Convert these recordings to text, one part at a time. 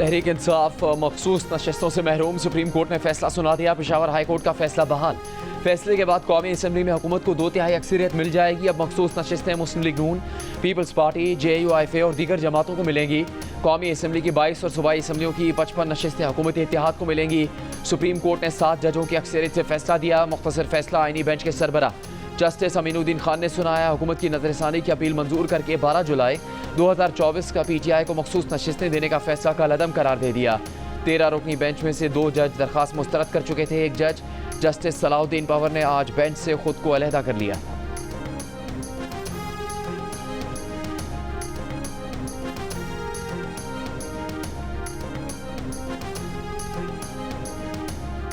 तहरीक इंसाफ मखसूस नशस्तों से महरूम, सुप्रीम कोर्ट ने फैसला सुना दिया। पेशावर हाई कोर्ट का फैसला बहाल। फैसले के बाद कौमी असम्बली में हुकूमत को 2/3 अक्सरियत मिल जाएगी। अब मखसूस नशस्तें मुस्लिम लीग नून, पीपल्स पार्टी, JUIFA और दीगर जमातों को मिलेंगी। कौमी असम्बली की 22 और सूबाई असम्बलियों की 55 नशस्तें हुकूमती इत्तेहाद को मिलेंगी। सुप्रीम कोर्ट ने 7 जजों की अक्सरियत से फैसला दिया। मुख्तसर फैसला आईनी बेंच के सरबरा जस्टिस अमीनुद्दीन खान ने सुनाया। हुकूमत की नजरसानी की अपील मंजूर करके 12 जुलाई 2024 का PTI को मखसूस नशस्तें देने का फैसला कलअदम करार दे दिया। 13 रुकनी बेंच में से 2 जज दरखास्त मुस्तरद कर चुके थे। एक जज जस्टिस सलाउद्दीन पवर ने आज बेंच से खुद को अलहदा कर लिया।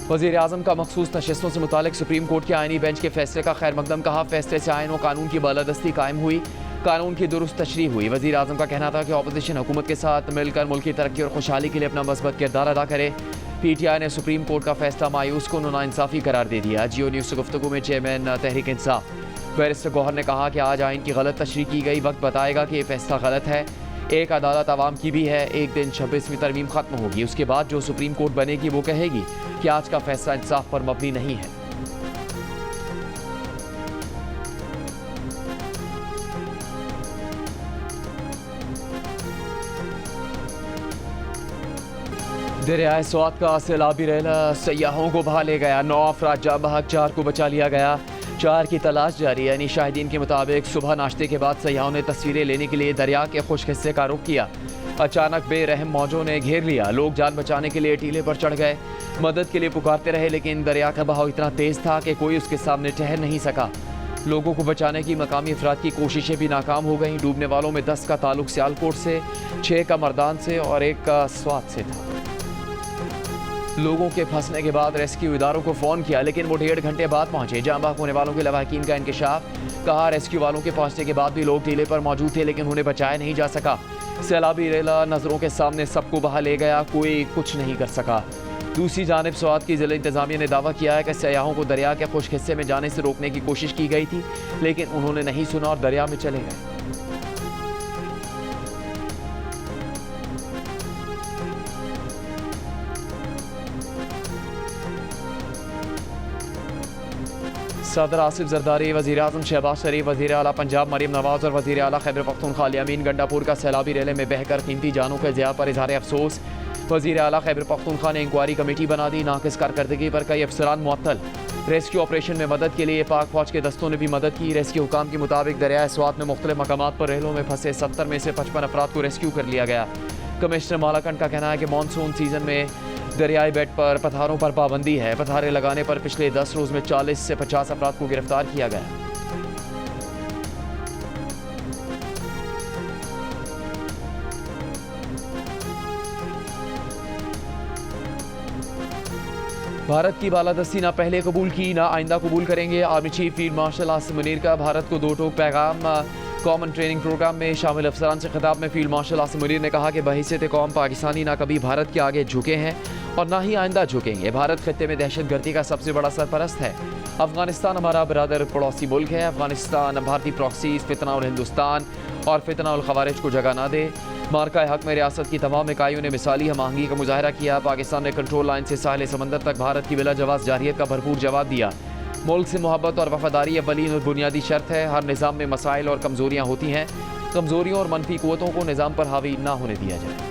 वज़ीर आज़म का मखसूस नशस्तों से मुतालिक सुप्रीम कोर्ट के आईनी बेंच के फैसले का खैर मकदम कहा। फैसले से आइन व कानून की बालादस्ती कायम हुई, कानून की दुरुस्त तशरीह हुई। वज़ीर आज़म का कहना था कि अपोजिशन हुकूमत के साथ मिलकर मुल्क की तरक्की और खुशहाली के लिए अपना मस्बत किरदार अदा करे। PTI ने सुप्रीम कोर्ट का फैसला मायूस को नाइंसाफ़ी करार दे दिया। जियो न्यूज़ से गुफ्तगू में चेयरमैन तहरीक इंसाफ बैरिस्टर गौहर ने कहा कि आज आइन की गलत तशरीह की गई, वक्त बताएगा कि ये फैसला गलत है। एक अदालत आवाम की भी है। एक दिन 26वीं तरमीम खत्म होगी, उसके बाद जो सुप्रीम कोर्ट बनेगी वो कहेगी कि आज का फैसला इंसाफ पर मबनी नहीं है। दरियाए स्वात का सैलाबी रेला सयाहों को बहा ले गया। 9 अफराद जाँ बहक, 4 को बचा लिया गया। 4 की तलाश जारी। यानी शाहिदीन के मुताबिक सुबह नाश्ते के बाद सयाहों ने तस्वीरें लेने के लिए दरिया के खुश्क हिस्से का रुख किया। अचानक बेरहम मौजों ने घेर लिया। लोग जान बचाने के लिए टीले पर चढ़ गए, मदद के लिए पुकारते रहे, लेकिन दरिया का बहाव इतना तेज था कि कोई उसके सामने ठहर नहीं सका। लोगों को बचाने की मकामी अफराद की कोशिशें भी नाकाम हो गईं। डूबने वालों में 10 का ताल्लुक सियालकोट से, 6 का मर्दान से और 1 का स्वात से था। लोगों के फंसने के बाद रेस्क्यू इदारों को फ़ोन किया, लेकिन वो 1.5 घंटे बाद पहुंचे। जाँ बहक होने वालों के लवाहिकीन का इंकशाफ। कहा रेस्क्यू वालों के पहुंचने के बाद भी लोग टीले पर मौजूद थे, लेकिन उन्हें बचाया नहीं जा सका। सैलाबी रेला नज़रों के सामने सबको बहा ले गया, कोई कुछ नहीं कर सका। दूसरी जानिब स्वात की ज़िला इंतज़ामिया ने दावा किया है कि सयाहों को दरिया के खुश्क हिस्से में जाने से रोकने की कोशिश की गई थी, लेकिन उन्होंने नहीं सुना और दरिया में चले गए। सदर आसिफ जरदारी, वज़ीर आज़म शहबाज शरीफ, वज़ीर आला पंजाब मरीम नवाज और वज़ीर आला खैबर पख्तूनख्वा अली अमीन गंडापुर का सैलाबी रेले में बहकर कीमती जानों के ज़िया पर इज़हार अफसोस। वज़ीर आला खैबर पख्तूनख्वा ने इंक्वायरी कमेटी बना दी। नाकिस कारकर्दगी पर कई अफसरान मुअत्तल। रेस्क्यू ऑपरेशन में मदद के लिए पाक फौज के दस्तों ने भी मदद की। रेस्क्यू हुकाम के मुताबिक दरियाए स्वात में मुख्तलिफ मकामात पर रेलों में फंसे 70 में से 55 अफराद को रेस्क्यू कर लिया गया। कमिश्नर मालाकंड का कहना है कि मानसून सीजन में दरियाई बेट पर पत्थरों पर पाबंदी है। पत्थरें लगाने पर पिछले 10 रोज़ में 40 से 50 अफराद को गिरफ्तार किया गया। भारत की बालादस्ती ना पहले कबूल की, ना आइंदा कबूल करेंगे। Army chief field marshal Asim Munir का भारत को 2 टोक पैगाम। कॉमन ट्रेनिंग प्रोग्राम में शामिल अफसरान से खिताब में फील्ड मार्शल आसिम मुनीर ने कहा कि बहैसियत कौम पाकिस्तानी ना कभी भारत के आगे झुके हैं और ना ही आइंदा झुकेंगे। भारत खत्ते में दहशतगर्दी का सबसे बड़ा सरपरस्त है। अफगानिस्तान हमारा बरादर पड़ोसी मुल्क है। अफगानिस्तान भारतीय प्रॉक्सीज, फितना और हिंदुस्तान और फितना और खवारिज को जगह ना दे। मार्का हक में रियासत की तमाम इकाइयों ने मिसाली हम आहंगी का मुजाहरा किया। पाकिस्तान ने कंट्रोल लाइन से साहिल समंदर तक भारत की बिला जवाब जारियत का भरपूर जवाब दिया। मुल्क से मोहब्बत और वफादारी अव्वलीन और बुनियादी शर्त है। हर निज़ाम में मसाइल और कमज़ोरियाँ होती हैं। कमज़ोरियों और मनफी क़ुव्वतों को निज़ाम पर हावी ना होने दिया जाए।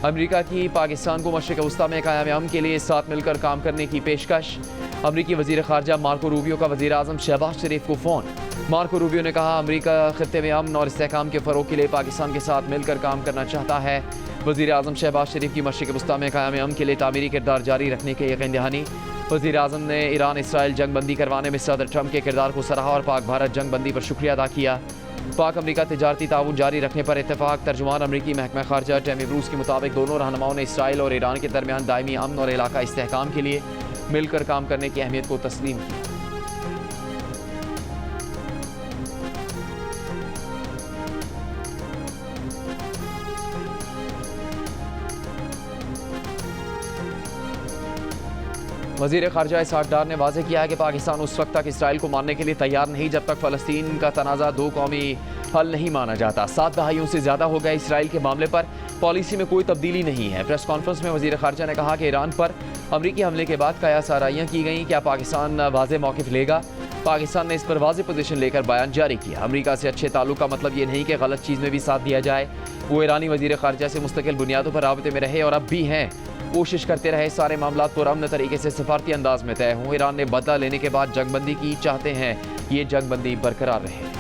अमेरिका की पाकिस्तान को मशरिक़ वस्ता में क़याम अमन के लिए साथ मिलकर काम करने की पेशकश। अमरीकी वज़ीर ख़ारजा मार्को रूबियो का वज़ीर आज़म शहबाज शरीफ को फ़ोन। मार्को रूबियो ने कहा अमरीका खित्ते में अमन और इस्तेहकाम के फ़रोग़ के लिए पाकिस्तान के साथ मिलकर काम करना चाहता है। वज़ीर आज़म शहबाज शरीफ की मशरिक़ वस्ता में क़याम अमन के लिए तामीरी किरदार जारी रखने के यकीन दहानी। वज़ीर आज़म ने ईरान इसराइल जंग बंदी करवाने में सदर ट्रंप के किरदार को सराहा और पाक भारत जंग बंदी पर शुक्रिया अदा किया। पाक अमरीका तिजारती ताउन जारी रखने पर इत्तेफाक। तर्जुमान अमरीकी महकमा ख़ारजा टैमी ब्रूस के मुताबिक दोनों रहनुमाओं ने इसराइल और ईरान के दरमियान दायमी अमन और इलाका इस्तेहकाम के लिए मिलकर काम करने की अहमियत को तस्लीम किया। वज़ीर ख़ारजा इसहाक़ डार ने वाज़ेह किया है कि पाकिस्तान उस वक्त तक इसराइल को मानने के लिए तैयार नहीं जब तक फ़लस्तीन का तनाज़ा दो कौमी हल नहीं माना जाता। 7 दहाइयों से ज़्यादा हो गए इसराइल के मामले पर पॉलिसी में कोई तब्दीली नहीं है। प्रेस कॉन्फ्रेंस में वज़ीर ख़ारजा ने कहा कि ईरान पर अमरीकी हमले के बाद कयास आराइयाँ की गई। क्या पाकिस्तान वाज़ेह मौक़िफ़ लेगा? पाकिस्तान ने इस पर वाज़ेह पोजीशन लेकर बयान जारी किया। अमरीका से अच्छे ताल्लुक का मतलब ये नहीं कि गलत चीज़ में भी साथ दिया जाए। वो ईरानी वज़ीर ख़ारजा से मुस्तकिल बुनियादों पर राबते में रहे और अब भी हैं। कोशिश करते रहे सारे मामला पुरअमन तरीके से सफारती अंदाज में तय हों। ईरान ने बदला लेने के बाद जंगबंदी की, चाहते हैं ये जंगबंदी बरकरार रहे।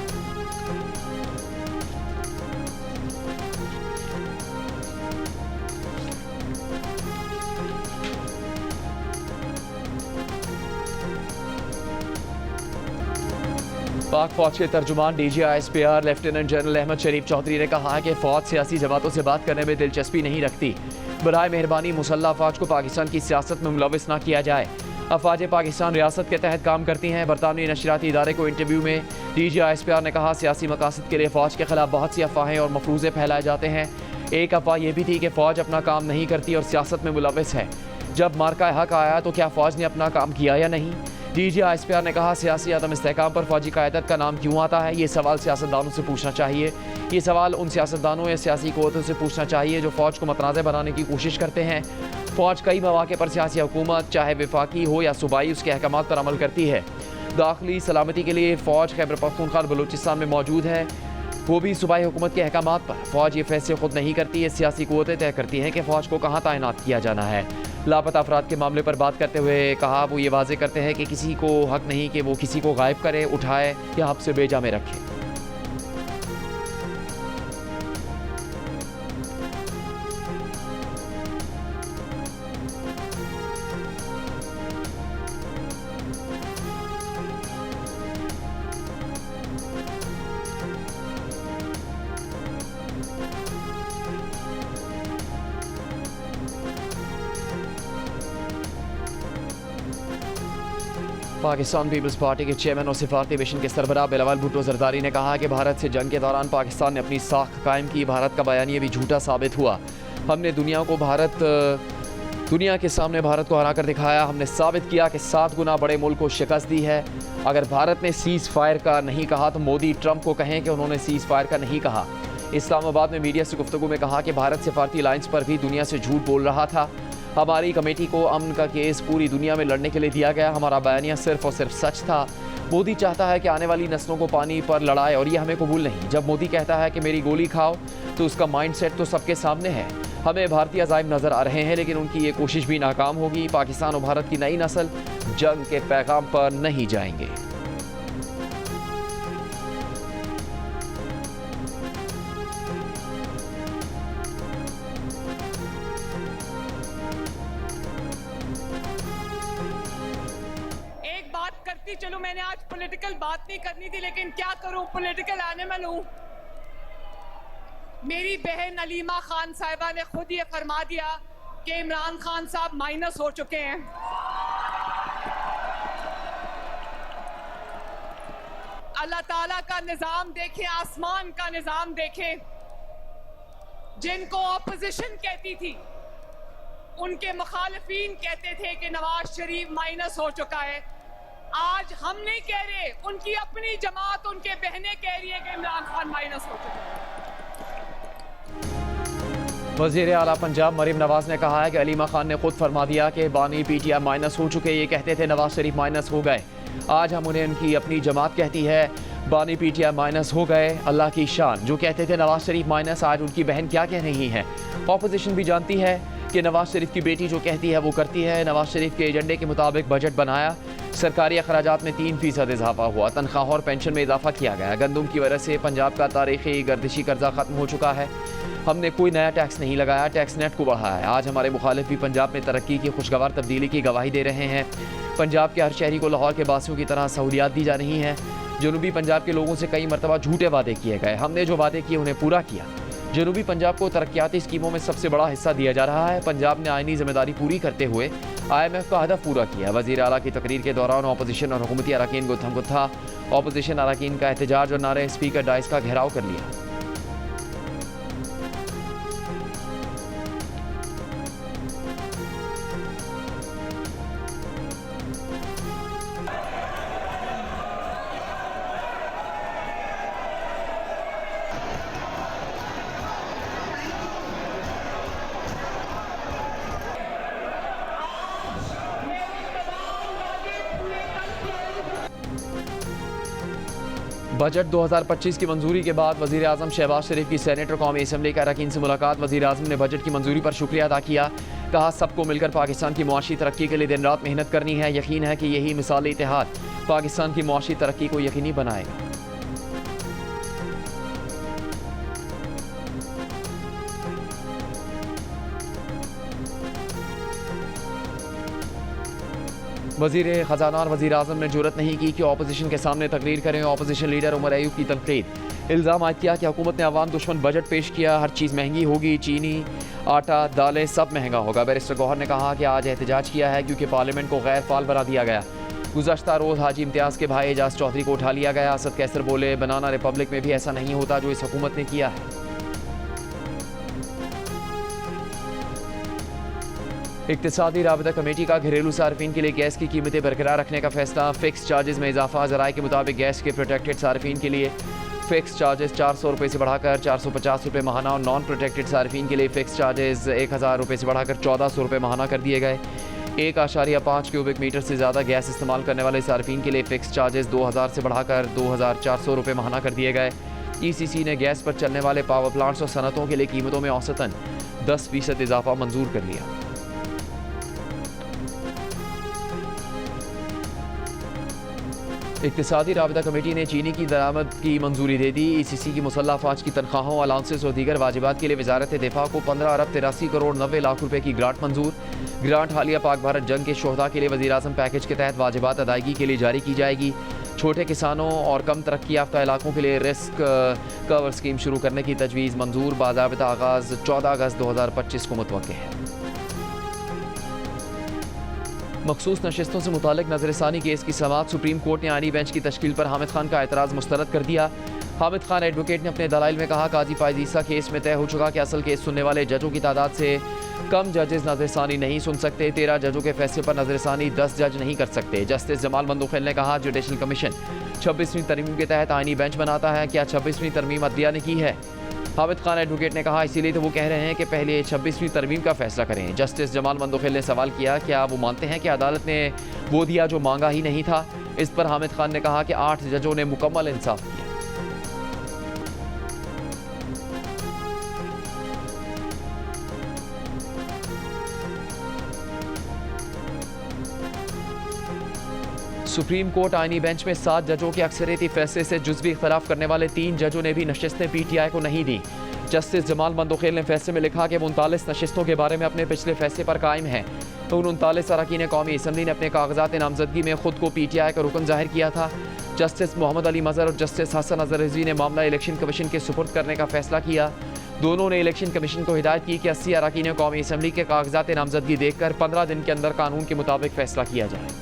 पाक फौज के तर्जुमान DGISPR लेफ्टिनेंट जनरल अहमद शरीफ चौधरी ने कहा है कि फौज सियासी जमातों से बात करने में दिलचस्पी नहीं रखती। बराए मेहरबानी मुसल्लह अफवाज को पाकिस्तान की सियासत में मुलविस न किया जाए। अफवाज पाकिस्तान रियासत के तहत काम करती हैं। बरतानवी नशरियाती इदारे को इंटरव्यू में DGISPR ने कहा, सियासी मकासद के लिए फ़ौज के खिलाफ बहुत सी अफवाहें और मफरूज़े फैलाए जाते हैं। एक अफवाह यह भी थी कि फ़ौज अपना काम नहीं करती और सियासत में मुलविस है। जब मार्का हक आया तो क्या फ़ौज ने अपना काम किया या नहीं? DGISPR ने कहा, सियासी अदम इस्तेहकाम पर फौजी क़यादत का नाम क्यों आता है? ये सवाल सियासतदानों से पूछना चाहिए। ये सवाल उन सियासतदानों या सियासी क़ुव्वतों से पूछना चाहिए जो फ़ौज को मतनाज़ बनाने की कोशिश करते हैं। फ़ौज कई मौक़े पर सियासी हुकूमत, चाहे वफाकी हो या सूबाई, उसके अहकामात पर अमल करती है। दाखिली सलामती के लिए फ़ौज खैबर पख्तूनख्वा और बलूचिस्तान में मौजूद है, वो भी सूबाई हुकूमत के अहकामात पर। फ़ौज ये फैसले खुद नहीं करती है, सियासी क़ुव्वतें तय करती हैं कि फ़ौज को कहाँ तैनात किया जाना है। लापता अफराद के मामले पर बात करते हुए कहा, वो ये वाज़ेह करते हैं कि किसी को हक नहीं कि वो किसी को गायब करे, उठाए या हब से बेजा में रखे। पाकिस्तान पीपल्स पार्टी के चेयरमैन और सिफारती मिशन के सरबराह बिलावल भुट्टो जरदारी ने कहा कि भारत से जंग के दौरान पाकिस्तान ने अपनी साख कायम की। भारत का बयानिया भी झूठा साबित हुआ। हमने दुनिया के सामने भारत को हरा कर दिखाया। हमने साबित किया कि 7 गुना बड़े मुल्क को शिकस्त दी है। अगर भारत ने सीज़ फायर का नहीं कहा तो मोदी ट्रंप को कहें कि उन्होंने सीज़ फायर का नहीं कहा। इस्लामाबाद में मीडिया से गुफ्तगू में कहा कि भारत सिफारती लाइन्स पर भी दुनिया से झूठ बोल रहा था। हमारी कमेटी को अमन का केस पूरी दुनिया में लड़ने के लिए दिया गया। हमारा बयानिया सिर्फ और सिर्फ सच था। मोदी चाहता है कि आने वाली नस्लों को पानी पर लड़ाए और ये हमें कबूल नहीं। जब मोदी कहता है कि मेरी गोली खाओ तो उसका माइंडसेट तो सबके सामने है। हमें भारतीय अज़ाइम नज़र आ रहे हैं लेकिन उनकी ये कोशिश भी नाकाम होगी। पाकिस्तान और भारत की नई नस्ल जंग के पैगाम पर नहीं जाएंगे। चलो मैंने आज पॉलिटिकल बात नहीं करनी थी लेकिन क्या करूं, पॉलिटिकल एनिमल हूं। मेरी बहन अलीमा खान साहिबा ने खुद ये फरमा दिया कि इमरान खान साहब माइनस हो चुके हैं। अल्लाह ताला का निजाम देखें, आसमान का निजाम देखें। जिनको ऑपोजिशन कहती थी उनके मुखालिफिन कहते थे कि नवाज शरीफ माइनस हो चुका है। आज हम नहीं कह रहे, उनकी अपनी जमात, उनके बहनें कह रही है कि इमरान खान माइनस हो चुके हैं। वज़ीर आला पंजाब मरीम नवाज ने कहा है कि अलीमा खान ने खुद फरमा दिया कि बानी PTI माइनस हो चुके। ये कहते थे नवाज शरीफ माइनस हो गए। आज हम उन्हें उनकी अपनी जमात कहती है बानी PTI माइनस हो गए। अल्लाह की शान। जो कहते थे नवाज शरीफ माइनस, आज उनकी बहन क्या कह रही है। ऑपोजिशन भी जानती है कि नवाज शरीफ की बेटी जो कहती है वो करती है। नवाज शरीफ के एजेंडे के मुताबिक बजट बनाया। सरकारी अखराजात में 3% इजाफा हुआ। तनख्वाह और पेंशन में इजाफा किया गया। गंदम की वजह से पंजाब का तारीखी गर्दिशी कर्जा ख़त्म हो चुका है। हमने कोई नया टैक्स नहीं लगाया, टैक्स नेट को बढ़ाया है। आज हमारे मुखालिफ भी पंजाब में तरक्की की खुशगवार तब्दीली की गवाही दे रहे हैं। पंजाब के हर शहरी को लाहौर के बासियों की तरह सहूलियात दी जा रही हैं। जनूबी पंजाब के लोगों से कई मरतबा झूठे वादे किए गए। हमने जो वादे किए उन्हें पूरा किया। जनूबी पंजाब को तरक्याती स्कीमों में सबसे बड़ा हिस्सा दिया जा रहा है। पंजाब ने आईनी जिम्मेदारी पूरी करते हुए IMF का हदफ पूरा किया। वज़ीर आला की तकरीर के दौरान ऑपोजिशन और हुकूमती अरकान गुत्थम गुत्था। ऑपोजिशन अरकान का एहतजाज और नारे स्पीकर डाइस का घेराव कर लिया। बजट 2025 की मंजूरी के बाद वज़ीर आज़म शहबाज शरीफ की सेनेटर कौमी असम्बली के अरकान से मुलाकात। वज़ीर आज़म ने बजट की मंजूरी पर शुक्रिया अदा किया। कहा, सबको मिलकर पाकिस्तान की मुआशी तरक्की के लिए दिन रात मेहनत करनी है। यकीन है कि यही मिसाली इत्तेहाद पाकिस्तान की मुआशी तरक्की को यकीनी बनाएगा। वज़ीर ख़जाना और वज़ीर आज़म ने जुर्रत नहीं की कि अपोजिशन के सामने तकरीर करें। अपोजिशन लीडर उमर अयूब की तनकीद। इल्ज़ाम आयद किया कि हुकूमत ने अवाम दुश्मन बजट पेश किया। हर चीज़ महंगी होगी, चीनी, आटा, दालें सब महंगा होगा। बैरिस्टर गौहर ने कहा कि आज एहतजाज किया है क्योंकि पार्लियामेंट को गैर फाल बना दिया गया। गुज़श्ता रोज़ हाजी इम्तियाज़ के भाई एजाज चौधरी को उठा लिया गया। असद कैसर बोले, बनाना रिपब्लिक में भी ऐसा नहीं होता जो इस हुकूमत ने किया है। इक्तिसादी राबता कमेटी का घरेलू सार्फिन के लिए गैस की कीमतें बरकरार रखने का फैसला। फिक्स चार्जेस में इजाफा। ज़राए के मुताबिक गैस के प्रोटेक्टेड सार्फिन के लिए फ़िक्स चार्जेस 400 रुपये से बढ़ाकर 450 रुपये माहाना और नॉन प्रोटेक्टेड सार्फिन के लिए फ़िक्स चार्जेस 1000 रुपये से बढ़ाकर 1400 रुपये माहाना कर दिए गए। 1.5 क्यूबिक मीटर से ज़्यादा गैस इस्तेमाल करने वाले सार्फिन के लिए फ़िक्स चार्जेस 2000 से बढ़ाकर 2400 रुपये माहाना कर दिए गए। ECC ने गैस पर चलने वाले पावर प्लांट्स और सनतों के लिए कीमतों में औसतन 10% इजाफा मंजूर कर लिया। इक्तिसादी राबता कमेटी ने चीनी की दरामद की मंजूरी दे दी। ECC की मुसल्लह फ़ौज की तनख्वाहों, अलाउंसेस और दीगर वाजिबात के लिए वजारत दिफा को 15 अरब 83 करोड़ 90 लाख रुपए की ग्रांट मंजूर। ग्रांट हालिया पाक भारत जंग के शोहदा के लिए वज़ीर आज़म पैकेज के तहत वाजिबात अदायगी के लिए जारी की जाएगी। छोटे किसानों और कम तरक्की याफ्ता इलाकों के लिए रिस्क कवर स्कीम शुरू करने की तजवीज़ मंजूर। बाज़ाबिता आगाज़ 14 अगस्त 2025 को मुतवक्किल है। मखसूस नशिस्तों से मुतालिक नजरसानी केस की समाअत। सुप्रीम कोर्ट ने आईनी बेंच की तश्कील पर हामिद खान का एतराज़ मुस्तरद कर दिया। हामिद खान एडवोकेट ने अपने दलाइल में कहा, काजी फायजीसा केस में तय हो चुका कि असल केस सुनने वाले जजों की तादाद से कम जजेस नजरसानी नहीं सुन सकते। 13 जजों के फैसले पर नजरसानी 10 जज नहीं कर सकते। जस्टिस जमाल मंदोखेल ने कहा, जुडिशल कमीशन 26वीं तरमीम के तहत आईनी बेंच बनाता है। क्या 26वीं तरमीम अदलिया ने की है? हामिद खान एडवोकेट ने कहा, इसीलिए तो वो कह रहे हैं कि पहले 26वीं तरमीम का फैसला करें। जस्टिस जमाल मंदोखेल ने सवाल किया, क्या वो मानते हैं कि अदालत ने वो दिया जो मांगा ही नहीं था? इस पर हामिद खान ने कहा कि 8 जजों ने मुकम्मल इंसाफ किया। सुप्रीम कोर्ट आईनी बेंच में 7 जजों के अक्सरियती फैसले से जुज़वी इख्तलाफ करने वाले 3 जजों ने भी नशिस्तें PTI को नहीं दी। जस्टिस जमाल मंदोखेल ने फैसले में लिखा कि वो 39 नशिस्तों के बारे में अपने पिछले फैसले पर कायम हैं। तो उन 39 अरकान कौमी असम्बली ने अपने कागजात नामजदगी में खुद को PTI का रुकन जाहिर किया था। जस्टिस मोहम्मद अली मज़हर और जस्टिस हसन अज़हर रिजवी ने मामला इलेक्शन कमीशन के सुपुर्द करने का फैसला किया। दोनों ने इलेक्शन कमीशन को हिदायत की कि 80 अरकान कौमी असम्बली के कागजात नामजदगी देखकर 15 दिन के अंदर कानून के मुताबिक फैसला किया जाए।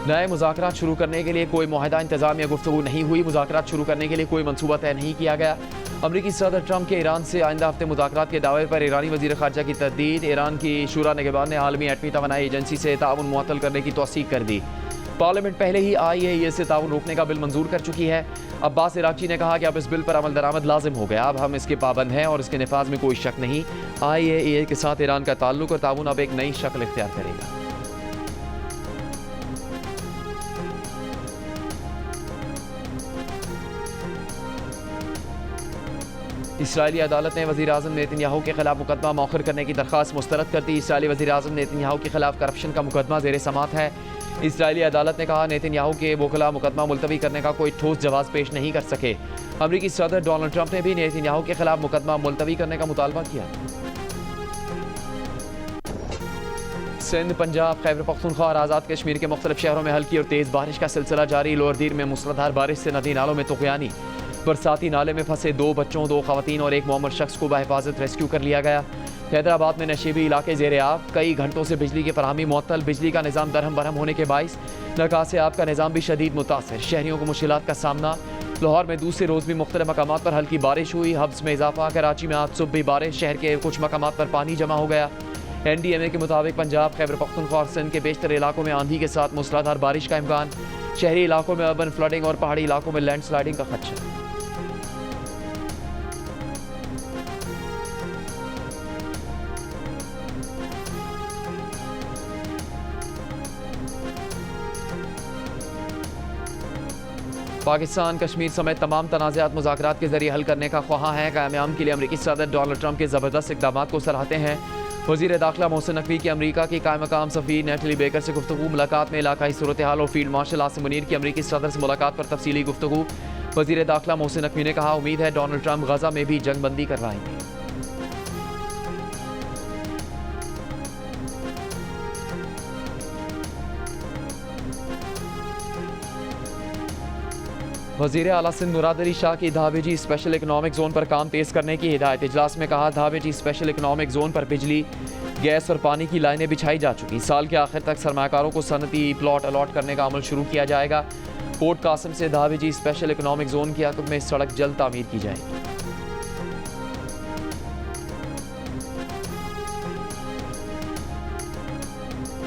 नए मुज़ाकरात शुरू करने के लिए कोई मुआहदा इंतजाम या गुफ्तगू नहीं हुई। मुज़ाकरात शुरू करने के लिए कोई मनसूबा तय नहीं किया गया। अमरीकी सदर ट्रंप के ईरान से आइंदा हफ्ते मुज़ाकरात के दावे पर ईरानी वज़ीर ख़ारजा की तरदीद। ईरान की शूरा निगहबान ने आलमी एटमी तवानाई एजेंसी से ताउन मुअत्तल करने की तौसीक कर दी। पार्लियामेंट पहले ही IAEA से ताउन रोकने का बिल मंजूर कर चुकी है। अब्बास इराक़ची ने कहा कि अब इस बिल पर अमल दरामद लाजिम हो गया। अब हम इसके पाबंद हैं और इसके नफाज में कोई शक नहीं। IAEA के साथ ईरान का ताल्लुक और ताउन अब एक नई शक्ल इख्तियार करेगा। इसराइली अदालत ने वज़ीर आज़म नेतन्याहू के खिलाफ मुकदमा मौखर करने की दरख्वास्त मुस्तरद कर दी। इसराइली वज़ीर आज़म नेतन्याहू के खिलाफ करप्शन का मुकदमा ज़ेर समात है। इसराइली अदालत ने कहा, नेतन्याहू के वकला मुकदमा मुलतवी करने का कोई ठोस जवाब पेश नहीं कर सके। अमरीकी सदर डोनाल्ड ट्रंप ने भी नेतन्याहू के खिलाफ मुकदमा मुलतवी करने का मुतालबा किया। सिंध, पंजाब, खैबर पख्तूनख्वा और आज़ाद कश्मीर के मुख्तलिफ शहरों में हल्की और तेज़ बारिश का सिलसिला जारी। लोअर दीर में मूसलाधार बारिश से नदी नालों में तुग़यानी। बरसाती नाले में फंसे 2 बच्चों, 2 खवातीन और 1 मुअम्मर शख्स को बहिफाजत रेस्क्यू कर लिया गया। हैदराबाद में नशेबी इलाके ज़ेरे आब। कई घंटों से बिजली की फराहमी मुअत्तल। बिजली का निज़ाम दरहम बरहम होने के बाइस नकासे आब का निज़ाम भी शदीद मुतासर। शहरियों को मुश्किलात का सामना। लाहौर में दूसरे रोज़ भी मुख्तलिफ मकामात पर हल्की बारिश हुई। हब्स में इजाफा। कराची में आज सुबह भी बारिश। शहर के कुछ मकामात पर पानी जमा हो गया। NDMA के मुताबिक पंजाब, खैबर पख्तूनख्वा और सिंध के बेशतर इलाकों में आंधी के साथ मूसलाधार बारिश का इम्कान। शहरी इलाकों में अर्बन फ्लडिंग और पहाड़ी इलाकों में लैंड स्लाइडिंग का खदशा। पाकिस्तान कश्मीर समेत तमाम तनाज़ात मुज़ाकरात के जरिए हल करने का ख्वाह है। क़याम के लिए अमरीकी सदर डोनाल्ड ट्रंप के ज़बरदस्त इक़दामात को सराहते हैं। वज़ीर दाखिला मोहसिन नकवी की अमरीका की कायम मकाम सफ़ीर नेटली बेकर से गुफ्तगू। मुलाकात में इलाकाई सूरत हाल और फील्ड मार्शल आसिम मुनीर की अमरीकी सदर से मुलाकात पर तफसीली गुफ्तगू। वज़ीर दाखिला मोहसिन नकवी ने कहा, उम्मीद है डोनाल्ड ट्रंप गजा में भी जंग बंदी करवाएंगे। वज़ीर आला सिंध मुराद अली शाह की धावेजी स्पेशल इकनॉमिक जोन पर काम तेज़ करने की हिदायत। इजलास में कहा, धावेजी स्पेशल इकनॉमिक जोन पर बिजली, गैस और पानी की लाइनें बिछाई जा चुकी। साल के आखिर तक सरमाकारों को सनती प्लॉट अलॉट करने का अमल शुरू किया जाएगा। पोर्ट कासिम से धावेजी स्पेशल इकनॉमिक जोन की आकब में सड़क जल्द तामीर की जाएगी।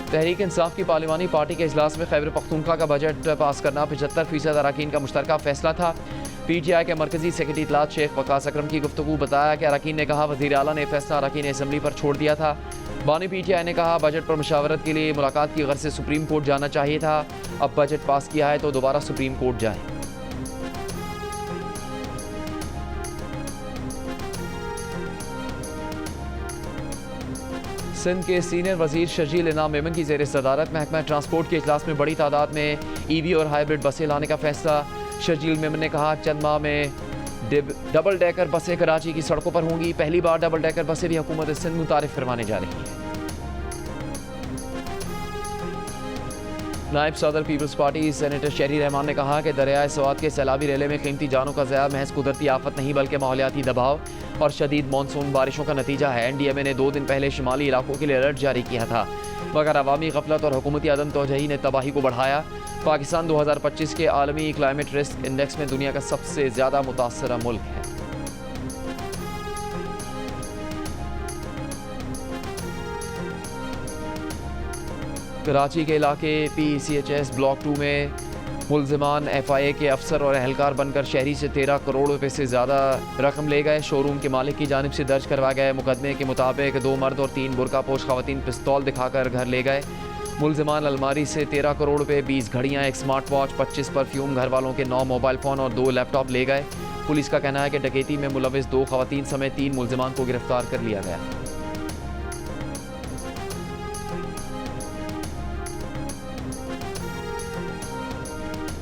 तहरीक इंसाफ की पार्लिमानी पार्टी के इजलास में खैबर पख्तूनख्वा का बजट पास करना 75% अरकान का मुश्तरका फैसला था। PTI के मरकजी सेक्रेटरी इतलात शेख वकास अकरम की गुफ्तगू। बताया कि अरकान ने कहा, वज़ीर आला ने फैसला अरकान असम्बली पर छोड़ दिया था। बानी PTI ने कहा, बजट पर मुशावरत के लिए मुलाकात की गर्ज से सुप्रीम कोर्ट जाना चाहिए था। अब बजट पास किया है तो दोबारा सुप्रीम कोर्ट जाए। सिंध के सीनियर वजीर शर्जील इनाम मेमन की ज़ेर सदारत महकमा ट्रांसपोर्ट के इजलास में बड़ी तादाद में EV और हाइब्रिड बसें लाने का फैसला। शर्जील मेमन ने कहा, चंद माह में डबल डेकर बसें कराची की सड़कों पर होंगी। पहली बार डबल डेकर बसें भी हुकूमत सिंध मुतारिफ करवाने जा रही है। नायब सदर पीपल्स पार्टी सेनेटर शहरी रहमान ने कहा कि दरियाए स्वात के सैलाबी रेले में कीमती जानों का ज़या महज कुदरती आफत नहीं बल्कि माहौलियाती दबाव और शदीद मानसून बारिशों का नतीजा है। NDMA ने 2 दिन पहले शुमाली इलाकों के लिए अलर्ट जारी किया था, मगर अवामी गफलत और हुकूमती अदम तोजही ने तबाही को बढ़ाया। पाकिस्तान 2025 के आलमी क्लाइमेट रिस्क इंडेक्स में दुनिया का सबसे ज़्यादा मुतासरा मुल्क है। कराची के इलाके PCHS ब्लॉक 2 में मुलजिमान FIA के अफसर और एहलकार बनकर शहरी से 13 करोड़ रुपए से ज़्यादा रकम ले गए। शोरूम के मालिक की जानिब से दर्ज करवाए गए मुकदमे के मुताबिक 2 मर्द और 3 बुरका पोश खवातीन पिस्तौल दिखाकर घर ले गए। मुलजिमान अलमारी से 13 करोड़ रुपए, 20 घड़ियाँ, एक स्मार्ट वॉच, 25 परफ्यूम, घर वालों के 9 मोबाइल फ़ोन और 2 लैपटॉप ले गए। पुलिस का कहना है कि डकैती में मुलविस 2 खवातीन समेत 3 मुलजिमान को गिरफ्तार कर लिया गया।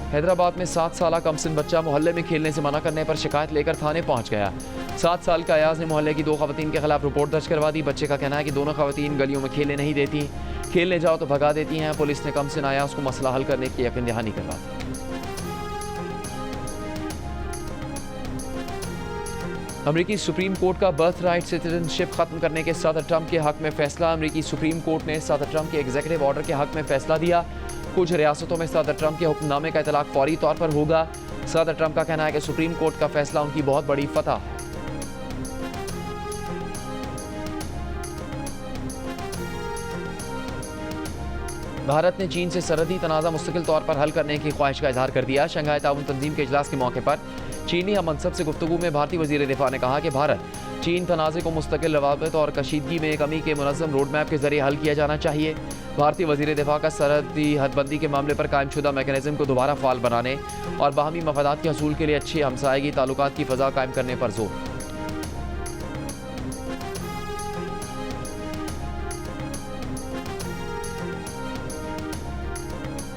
हैदराबाद में 7 साल कमसिन बच्चा मोहल्ले में खेलने से मना करने पर शिकायत लेकर थाने पहुंच गया। 7 साल का अयाज ने मोहल्ले की 2 खवातीन के खिलाफ रिपोर्ट दर्ज करवा दी। बच्चे का कहना है कि दोनों खवातीन गलियों में खेलने नहीं देती, खेलने जाओ तो भगा देती हैं। पुलिस ने कमसिन अयाज को मसला हल करने की यकीन दहानी करवा दी। अमरीकी सुप्रीम कोर्ट का बर्थ राइट सिटीजनशिप खत्म करने के सदर ट्रंप के हक में फैसला। अमरीकी सुप्रीम कोर्ट ने सदर ट्रंप के एग्जीक्यूटिव ऑर्डर के हक में फैसला दिया। कुछ रियासतों में सदर ट्रंप के हुक्मनामे का इतलाक फौरी तौर पर होगा। सदर ट्रंप का कहना है कि सुप्रीम कोर्ट का फैसला उनकी बहुत बड़ी फतह है। भारत ने चीन से सरहदी तनाज़ा मुस्तकिल तौर पर हल करने की ख्वाहिश का इजहार कर दिया। शंघाई ताउन तंजीम के इजलास के मौके पर चीनी हम मनसब से गुफ्तगू में भारतीय वज़ीर दिफा ने कहा कि भारत चीन तनाज़े को मुस्तकिल रवाबित और कशीदगी में कमी के मुनज़्ज़म रोड मैप के जरिए हल किया जाना चाहिए। भारतीय वज़ीर दिफा का सरहदी हदबंदी के मामले पर कायमशुदा मैकेनिज़्म को दोबारा फ़ाल बनाने और बाहमी मफादात के हसूल के लिए अच्छी हमसायगी ताल्लुकात की फ़ज़ा कायम करने पर जोर।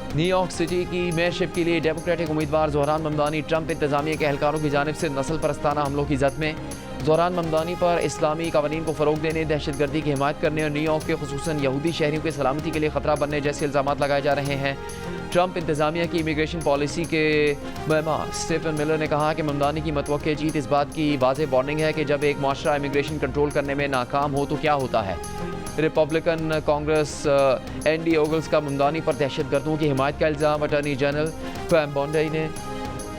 न्यूयॉर्क सिटी की मेयरशिप के लिए डेमोक्रेटिक उम्मीदवार ज़ोहरान ममदानी ट्रंप इंतजामिया के एहलकारों की जानिब से नस्ल परस्ताना हमलों की जद में। ज़ोहरान ममदानी पर इस्लामी कवानीन को फ़रोग देने, दहशतगर्दी की हिमायत करने और न्यूयॉर्क के खुसूसन यहूदी शहरियों की सलामती के लिए ख़तरा बनने जैसे इल्ज़ाम लगाए जा रहे हैं। ट्रंप इंतजामिया की इमिग्रेशन पॉलिसी के महमा स्टीफन मिलर ने कहा कि ममदानी की मतवक्के जीत इस बात की वाज़ेह वार्निंग है कि जब एक माशरा इमिग्रेशन कंट्रोल करने में नाकाम हो तो क्या होता है। रिपब्लिकन कांग्रेस एंडी ओगल्स का ममदानी पर दहशतगर्दों की हिमायत का इल्ज़ाम। अटॉर्नी जनरल पैम बोंडई ने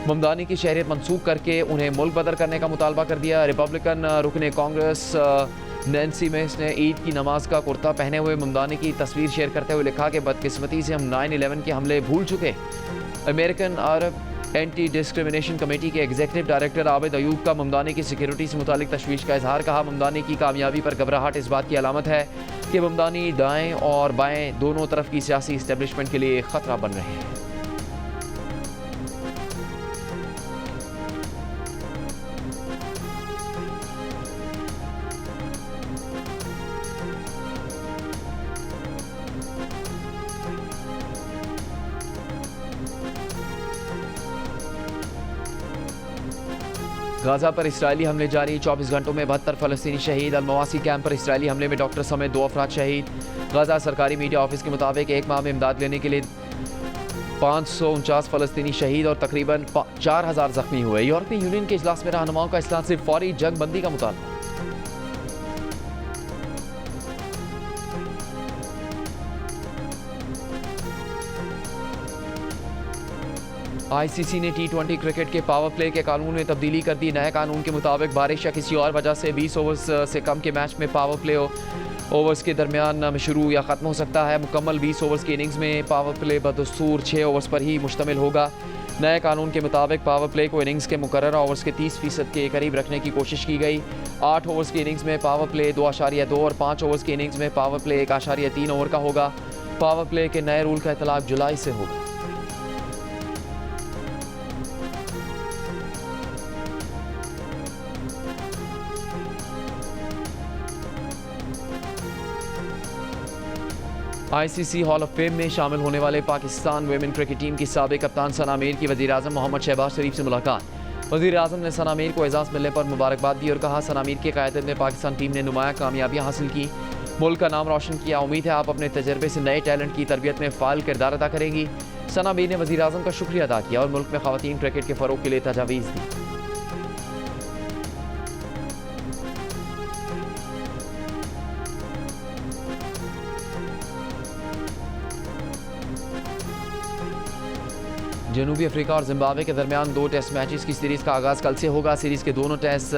ममदानी की शहरियत मनसूख करके उन्हें मुल्क बदर करने का मुतालबा कर दिया। रिपब्लिकन रुकने कांग्रेस नैन्सी मेस ने ईद की नमाज का कुर्ता पहने हुए ममदानी की तस्वीर शेयर करते हुए लिखा कि बदकिस्मती से हम 9/11 के हमले भूल चुके। अमेरिकन अरब एंटी डिस्क्रिमिनेशन कमेटी के एग्जीक्यूटिव डायरेक्टर आबिद अयूब का ममदानी की सिक्योरिटी से मुतालिक तशवीश का इजहार। कहा, ममदानी की कामयाबी पर घबराहट इस बात की अलामत है कि ममदानी दाएं और बाएं दोनों तरफ की सियासी इस्टेब्लिशमेंट के लिए खतरा बन रहे हैं। गाजा पर इसराइली हमले जारी, 24 घंटों में 72 फ़लस्तीनी शहीद। अल-मवासी कैंप पर इसराइली हमले में डॉक्टर समेत 2 अफराद शहीद। गाजा सरकारी मीडिया ऑफिस के मुताबिक एक माह में इमदाद लेने के लिए 549 फ़लस्तीनी शहीद और तकरीबन 4000 जख्मी हुए। यूरोपी यूनियन के इजलास में रहनुमाओं का इस्लाह से फौरी जंग बंदी का मुतालबा। ICC ने T20 क्रिकेट के पावर प्ले के कानून में तब्दीली कर दी। नए कानून के मुताबिक बारिश या किसी और वजह से 20 ओवर्स से कम के मैच में पावर प्ले ओवर्स के दरमियान शुरू या ख़त्म हो सकता है। मुकम्मल 20 ओवर्स की इनिंग्स में पावर प्ले बदस्तूर 6 ओवर्स पर ही मुश्तमिल होगा। नए कानून के मुताबिक पावर प्ले को इनिंग्स के मुकर्ररा ओवर्स के 30% के करीब रखने की कोशिश की गई। 8 ओवर्स की इनिंग्स में पावर प्ले 2.2 और 5 ओवर्स की इनिंग्स में पावर प्ले 1.3 ओवर का होगा। पावर प्ले के नए रूल का इतलाक जुलाई से होगा। ICC हॉल ऑफ फेम में शामिल होने वाले पाकिस्तान वुमेन क्रिकेट टीम की साबिक कप्तान सना मीर की वज़ीर-ए-आज़म मोहम्मद शहबाज शरीफ से मुलाकात। वज़ीर-ए-आज़म ने सना मीर को एजाज़ मिलने पर मुबारकबाद दी और कहा, सना मीर की क़यादत में पाकिस्तान टीम ने नुमायाँ कामयाबियाँ हासिल की, मुल्क का नाम रोशन किया। उम्मीद है आप अपने तजर्बे से नए टैलेंट की तरबियत में फ़ाल किरदार अदा करेंगी। सना मीर ने वज़ीर-ए-आज़म का शुक्रिया अदा किया और मुल्क में ख़वातीन क्रिकेट के फ़रोग़ के लिए तजावीज़ दी। जनूबी अफ्रीका और जिम्बाब्वे के दरमियान 2 टेस्ट मैचेस की सीरीज़ का आगाज़ कल से होगा। सीरीज़ के दोनों टेस्ट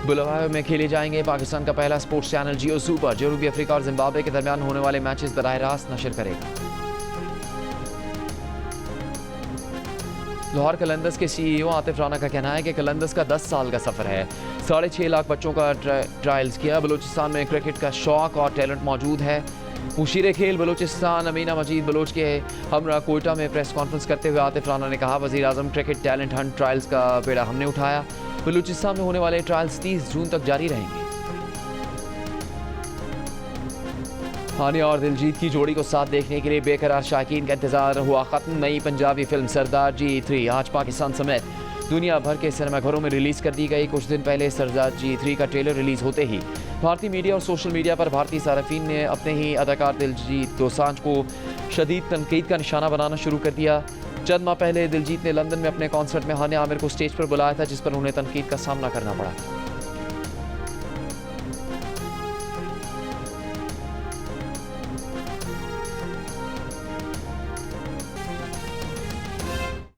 बुलवायो में खेले जाएंगे। पाकिस्तान का पहला स्पोर्ट्स चैनल जियो सुपर जनूबी अफ्रीका और जिम्बाब्वे के दरमियान होने वाले मैचेस बराह रास्त नशर करेगा। लाहौर कलंदर्स के CEO आतिफ राना का कहना है कि कलंदर्स का 10 साल का सफ़र है। 6.5 लाख बच्चों का ट्रायल्स किया। बलूचिस्तान में क्रिकेट का शौक़ और टैलेंट मौजूद है। मुशीर खेल बलूचिस्तान अमीना मजीद बलोच के हमरा कोयटा में प्रेस कॉन्फ्रेंस करते हुए आतिफ राना ने कहा, वज़ीर-ए-आज़म क्रिकेट टैलेंट हंट ट्रायल्स का बेड़ा हमने उठाया। बलूचिस्तान में होने वाले ट्रायल्स 30 जून तक जारी रहेंगे। हानिया और दिलजीत की जोड़ी को साथ देखने के लिए बेकरार शायकीन का इंतजार हुआ ख़त्म। नई पंजाबी फिल्म सरदार जी 3 आज पाकिस्तान समेत दुनिया भर के सिनेमाघरों में रिलीज़ कर दी गई। कुछ दिन पहले सरदार जी 3 का ट्रेलर रिलीज़ होते ही भारतीय मीडिया और सोशल मीडिया पर भारतीय सार्फिन ने अपने ही अदाकार दिलजीत दोसांझ को शदीद तनकीद का निशाना बनाना शुरू कर दिया। चंद माह पहले दिलजीत ने लंदन में अपने कॉन्सर्ट में हानिया आमिर को स्टेज पर बुलाया था, जिस पर उन्हें तनकीद का सामना करना पड़ा।